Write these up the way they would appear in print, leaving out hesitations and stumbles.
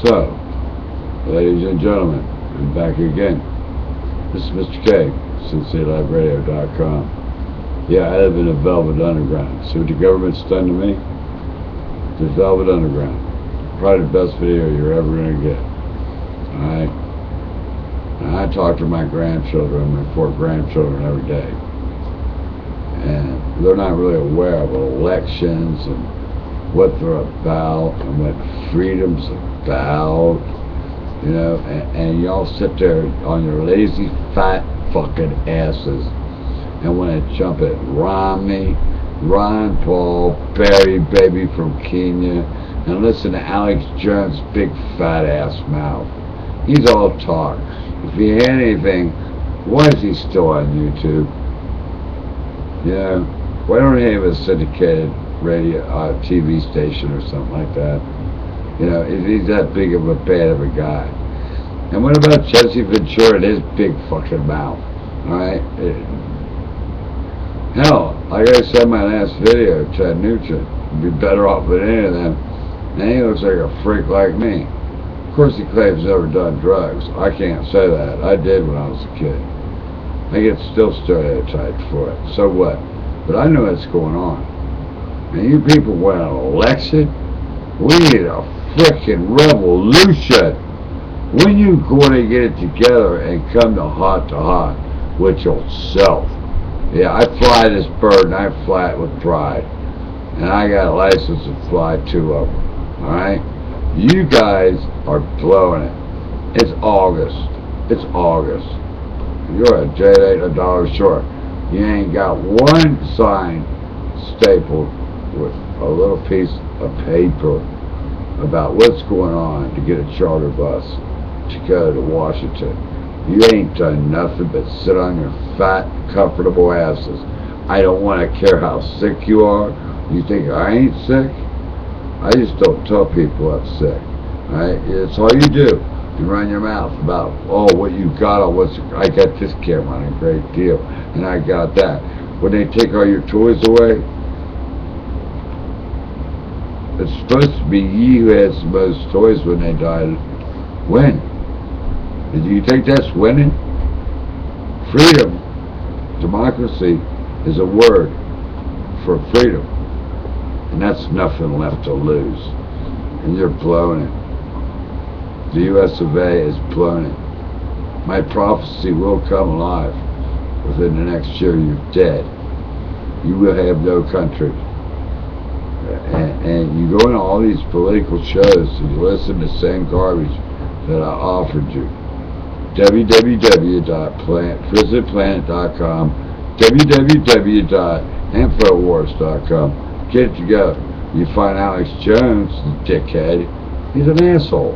So, ladies and gentlemen, I'm back again. This is Mr. K, CincyLiveRadio.com. Yeah, I live in the Velvet Underground. See what the government's done to me? The Velvet Underground. Probably the best video you're ever going to get. Alright? And I talk to my grandchildren, my 4 grandchildren every day. And they're not really aware of elections and what they're about and what freedom's about. You know, and y'all sit there on your lazy, fat fucking asses and want to jump at Romney, Ron Paul, Barry Baby from Kenya, and listen to Alex Jones' big fat ass mouth. He's all talk. If he had anything, why is he still on YouTube? You know, why don't he have a syndicated radio, TV station or something like that? You know, if he's that big of a bad of a guy. And what about Jesse Ventura and his big fucking mouth? Alright? Hell, like I said in my last video, Chad Nugent would be better off than any of them. And he looks like a freak like me. Of course he claims he's never done drugs. I can't say that. I did when I was a kid. I get still stereotyped for it. So what? But I know what's going on. And you people want an election? We need a frickin' revolution. When you going to get it together and come to hot with yourself? Yeah, I fly this bird and I fly it with pride. And I got a license to fly 2 of them. Alright? You guys are blowing it. It's August. It's August. You're a jet ain't a dollar short. You ain't got one sign stapled with a little piece of paper about what's going on to get a charter bus to go to Washington. You ain't done nothing but sit on your fat, comfortable asses. I don't want to care how sick you are. You think I ain't sick? I just don't tell people I'm sick. Alright? It's all you do. You run your mouth about, oh, what you got on I got this camera on a great deal, and I got that. When they take all your toys away, it's supposed to be ye who has the most toys when they die. When? Do you think that's winning? Freedom, democracy, is a word for freedom. And that's nothing left to lose. And you're blowing it. The US of A is blowing it. My prophecy will come alive. Within the next year, you're dead. You will have no country. And you go into all these political shows and you listen to the same garbage that I offered you. www.visitplanet.com, www.infowars.com. Get it together. You find Alex Jones, the dickhead, he's an asshole.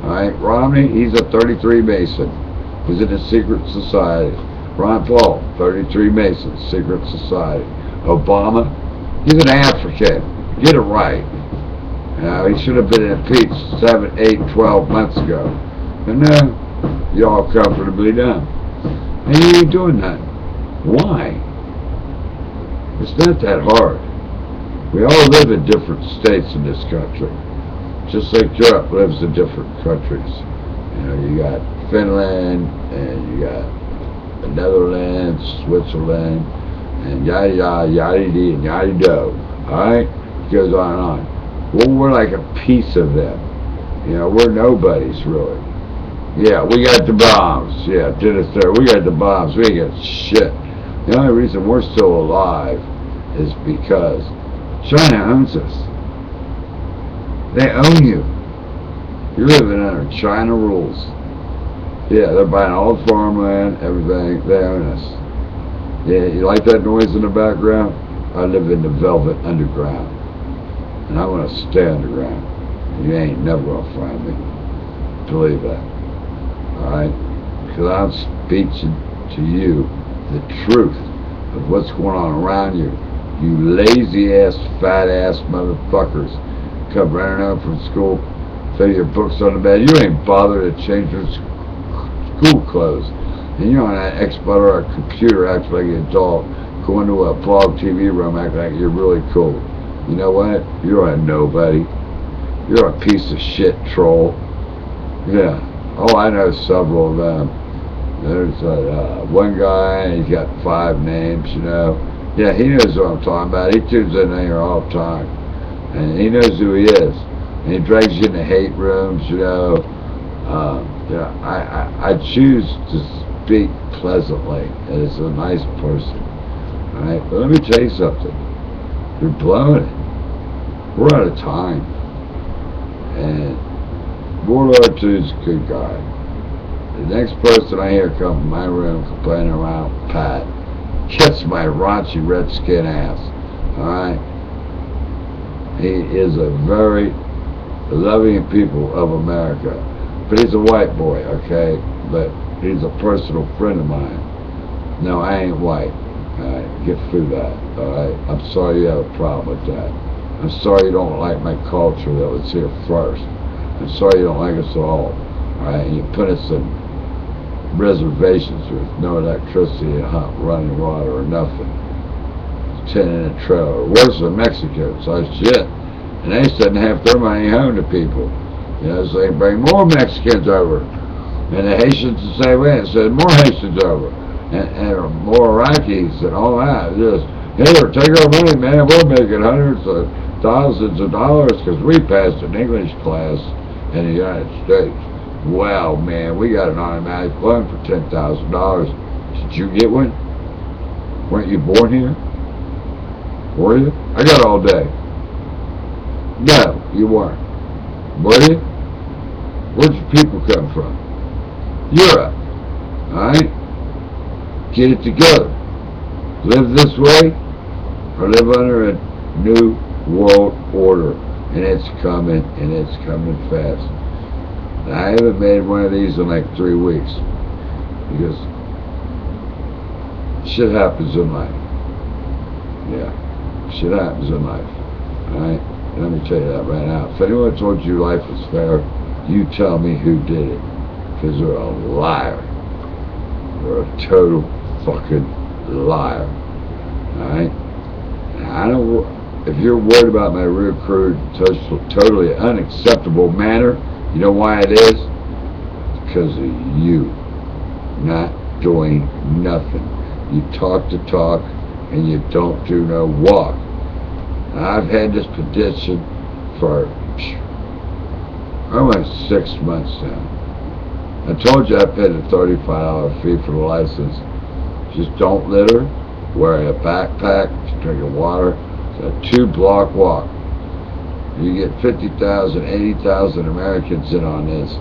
Alright, Romney, he's a 33 Mason. He's in a secret society. Ron Paul, 33 Mason, secret society. Obama, he's an African. Get it right. He should have been impeached 7, 8, 12 months ago. But no, y'all comfortably done. And you ain't doing that. Why? It's not that hard. We all live in different states in this country. Just like Europe lives in different countries. You know, you got Finland, and you got the Netherlands, Switzerland, and yada yada, yada dee, and yada do. Alright? It goes on and on. Well, we're like a piece of them. You know, we're nobodies, really. Yeah, we got the bombs. Yeah, did us there. We got the bombs. We ain't got shit. The only reason we're still alive is because China owns us. They own you. You're living under China rules. Yeah, they're buying all the farmland, everything. They own us. Yeah, you like that noise in the background? I live in the Velvet Underground. And I want to stay underground. You ain't never going to find me. Believe that. Alright? Because I'm speaking to you the truth of what's going on around you. You lazy ass, fat ass motherfuckers come running home from school, throw your books on the bed. You ain't bothered to change your school clothes. And you're on that Xbox or a computer acting like an adult, going to a blog TV room acting like you're really cool. You know what? You're a nobody. You're a piece of shit troll. Yeah. Oh, I know several of them. There's one guy, he's got 5 names, you know. Yeah, he knows what I'm talking about. He tunes in here all the time. And he knows who he is. And he drags you into hate rooms, you know. Yeah, I choose to speak pleasantly as a nice person. Alright? But let me tell you something. You're blowing it. We're out of time. And World War II is a good guy. The next person I hear come in my room complaining around Pat, kiss my raunchy redskin ass. Alright? He is a very loving people of America. But he's a white boy, okay? But he's a personal friend of mine. No, I ain't white. Alright? Get through that. Alright? I'm sorry you have a problem with that. I'm sorry you don't like my culture that was here first. I'm sorry you don't like us at all. Alright? And you put us in reservations with no electricity and hot running water or nothing. 10 in a trailer. Worse than Mexico, so shit. And they send half their money home to people. You know, so they bring more Mexicans over. And the Haitians the same way, and send more Haitians over. And more Iraqis and all that. Just, here, take our money, man. We're making hundreds of thousands of dollars because we passed an English class in the United States. Well, man, we got an automatic loan for $10,000. Did you get one? Weren't you born here? Were you? I got all day. No, you weren't. Were you? Where'd your people come from? Europe. Alright? Get it together. Live this way or live under a new world order. And it's coming fast. I haven't made one of these in like 3 weeks because shit happens in life. Yeah, shit happens in life. Alright? Let me tell you that right now. If anyone told you life was fair, you tell me who did it. Because they're a liar. They're a total fucking liar. Alright? I don't. If you're worried about my real crude, totally unacceptable manner, you know why it is? Because of you not doing nothing. You talk the talk and you don't do no walk. I've had this petition for almost 6 months now. I told you I paid a $35 fee for the license. Just don't litter, wear a backpack, drinking water. It's a 2-block walk. You get 50,000, 80,000 Americans in on this.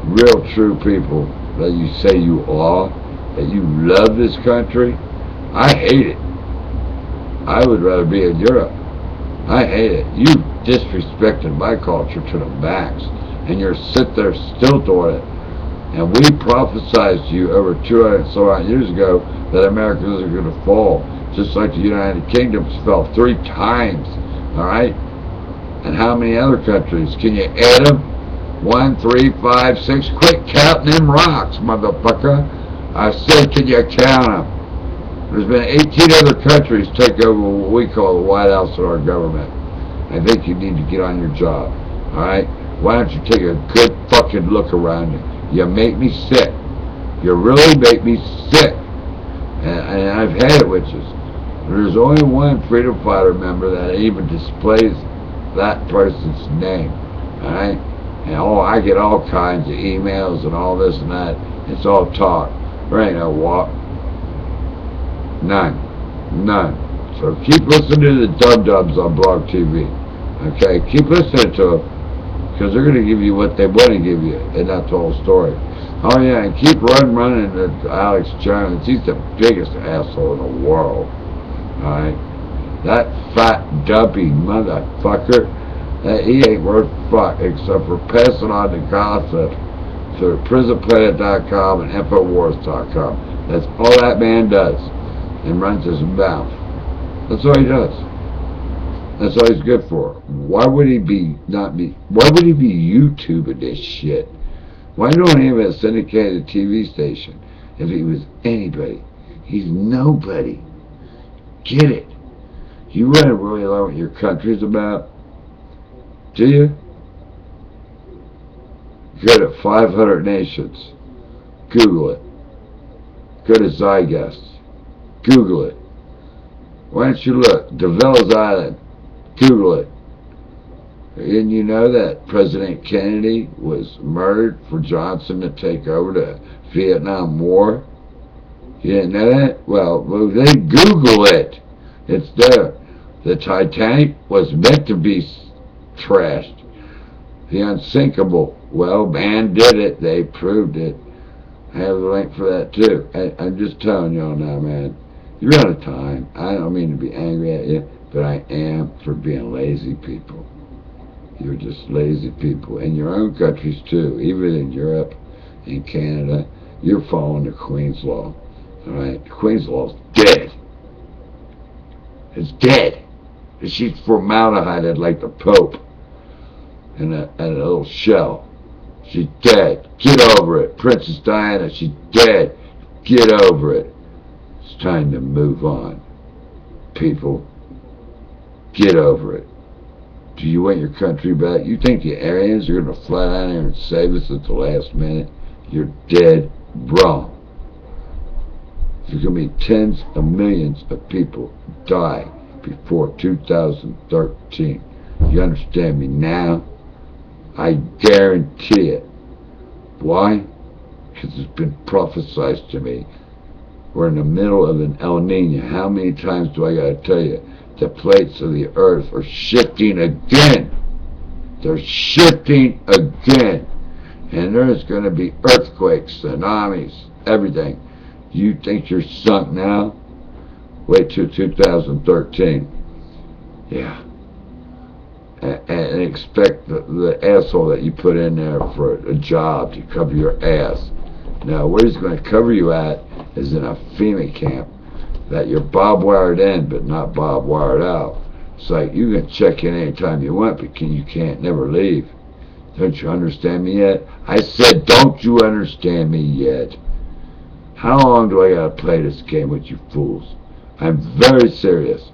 Real true people that you say you are, that you love this country. I hate it. I would rather be in Europe. I hate it. You disrespected my culture to the max, and you're sit there still doing it. And we prophesized to you over 200 so odd years ago that America was going to fall, just like the United Kingdom fell 3 times. All right. And how many other countries? Can you add them? 1, 3, 5, 6. Quit counting them rocks, motherfucker. I said, can you count them? There's been 18 other countries take over what we call the White House in our government. I think you need to get on your job. Alright? Why don't you take a good fucking look around you? You make me sick. You really make me sick. And I've had it with you. There's only one freedom fighter member that even displays that person's name. Alright? And I get all kinds of emails and all this and that. It's all talk. There ain't no walk. None. So keep listening to the dum-dums on Blog TV. Okay? Keep listening to them. Because they're going to give you what they want to give you. And that's the whole story. Oh yeah, and keep running to Alex Jones. He's the biggest asshole in the world. Alright? That fat, dumpy motherfucker, he ain't worth fuck except for passing on the gossip to prisonplanet.com and infowars.com. That's all that man does. And runs his mouth. That's all he does. That's all he's good for. Why would he be YouTubing this shit? Why don't he have a syndicated TV station if he was anybody? He's nobody. Get it? You want to really learn what your country's about? Do you? Go to 500 Nations. Google it. Go to Zygost. Google it. Why don't you look? DeVille's Island. Google it. Didn't you know that President Kennedy was murdered for Johnson to take over the Vietnam War? You didn't know that? Well, they Google it. It's there. The Titanic was meant to be trashed. The Unsinkable, well, man did it. They proved it. I have the link for that too. I'm just telling y'all now, man. You're out of time. I don't mean to be angry at you, but I am for being lazy people. You're just lazy people. In your own countries too, even in Europe, in Canada, you're following the Queen's Law. Alright? The Queen's Law's dead. It's dead. She's formaldehyde like the Pope in a little shell. She's dead. Get over it. Princess Diana, she's dead. Get over it. It's time to move on. People, get over it. Do you want your country back? You think the Aryans are going to fly down here and save us at the last minute? You're dead wrong. There's going to be tens of millions of people die before 2013. You understand me now? I guarantee it. Why? Because it's been prophesied to me. We're in the middle of an El Nino. How many times do I got to tell you? The plates of the earth are shifting again. They're shifting again. And there's going to be earthquakes, tsunamis, everything. You think you're sunk now? Wait till 2013. Yeah. And expect the asshole that you put in there for a job to cover your ass. Now, where he's going to cover you at is in a FEMA camp that you're barbed wired in, but not barbed wired out. It's like you can check in anytime you want, but you can't never leave. Don't you understand me yet? I said, don't you understand me yet? How long do I gotta play this game with you fools? I'm very serious.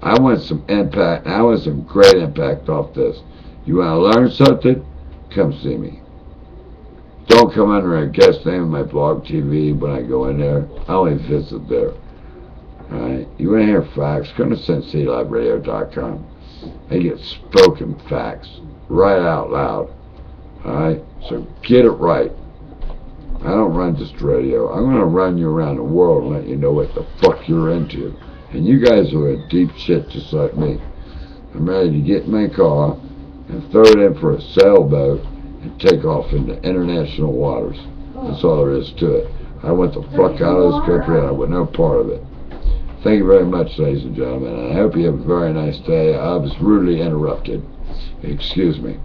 I want some impact, and I want some great impact off this. You want to learn something? Come see me. Don't come under a guest name on my blog TV when I go in there. I only visit there. Alright? You want to hear facts? Come to CincyLiveRadio.com. I get spoken facts right out loud. Alright? So get it right. I don't run just radio. I'm going to run you around the world and let you know what the fuck you're into. And you guys are in deep shit just like me. I'm ready to get in my car and throw it in for a sailboat and take off into international waters. That's all there is to it. I want the fuck out of this country and I want no part of it. Thank you very much, ladies and gentlemen. And I hope you have a very nice day. I was rudely interrupted. Excuse me.